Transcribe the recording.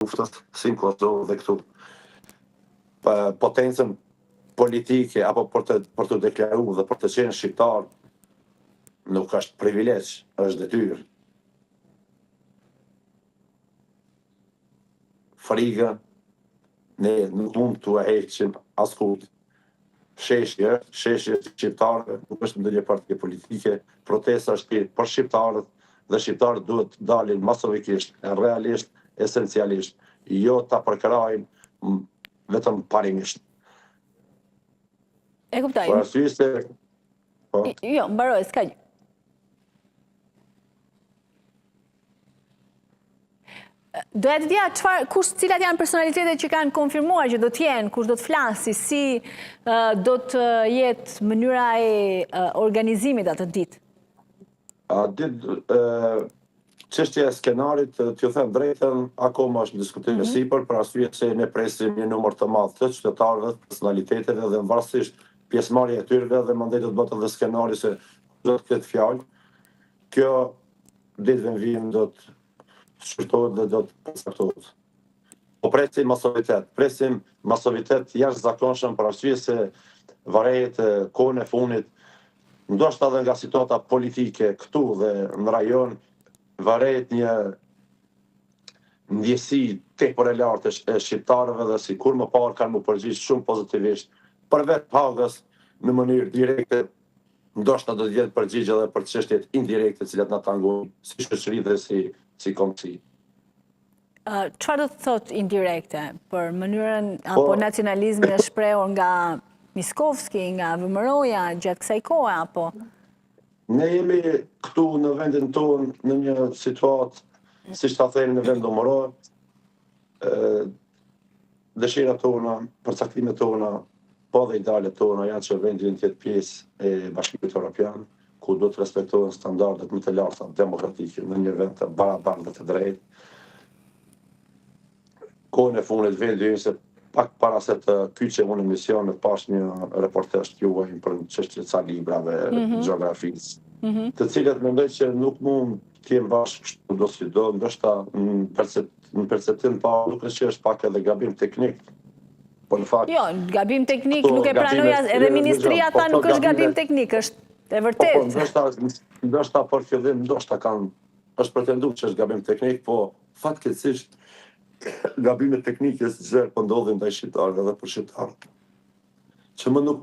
luftës, si në Kosovë dhe këtu. Potencën politike apo për të deklaruar dhe për të qenë shqiptar nuk është privilegj, është detyrë. Frikën ne nuk mund t'u heqim askund. Sheshje shqiptarëve nuk është ndonjë parti politike, protesta është për shqiptarët dhe shqiptarët duhet të dalin masovikisht, realisht, esencialisht, jo ta përkrajnë vetëm parimisht. E kuptoj. Për arsye se Jo, mbaroj, s'ka gjë. Doja të dija cilat janë personalitetet që kanë konfirmuar që do t'jenë, kush do të flasi, si do të jetë mënyra e organizimit atë ditë? Çështja e skenarit, t'ju them drejtën, akoma është në diskutim e sipër, për arsye se ne presim një numër të madh të qytetarëve, personaliteteve dhe varësisht pjesëmarrja e tyre dhe mandej do të bëhet edhe skenari se do të ketë fjalë. Kjo ditëve në vijim do të shkurtohet dhe do të përcaktohet. Po presim masovitet jashtëzakonshëm për arsye se varet kohën e fundit, ndoshta edhe nga situata politike këtu dhe në rajon, varet një ndjesi tepër e lartë e shqiptarëve dhe sikur më parë kanë më përgjigj shumë pozitivisht për vetë pagës në mënyrë direkte, ndoshta do të jetë përgjigje edhe për çështjet indirekte të cilat na tangojnë si shoqëri dhe si kombësi. Çfarë do të thotë indirekte për mënyrën apo nacionalizmin e shprehur nga Miskovski, nga VMRO-ja gjatë kësaj kohe apo? Ne jemi këtu në vendin tonë në një situatë, siç ta themi në vend domoror, dëshirat tona, përcaktimet tona, po dhe idealet tona janë që vendi të jetë pjesë e Bashkimit Evropian, ku do të respektohen standardet më të larta demokratike në një vend të barabartë dhe të drejtë. Kohën e fundit vendi se pak para se të kyçem unë emision në pash një reportazh juaj për çështje ca librave gjeografisë, të cilat mendoj që nuk mund të jem bashkë do si do, ndoshta në perceptim pa nuk është që është pak edhe gabim teknik. Po në fakt. Jo, gabim teknik nuk e pranoja edhe ministria tha nuk është gabim teknik, është e vërtetë. Ndoshta për fillim ndoshta është pretenduar që është gabim teknik, po fatkeqësisht gabimet teknike zero po ndodhin ndaj shqiptarëve dhe për shqiptarët. Që më nuk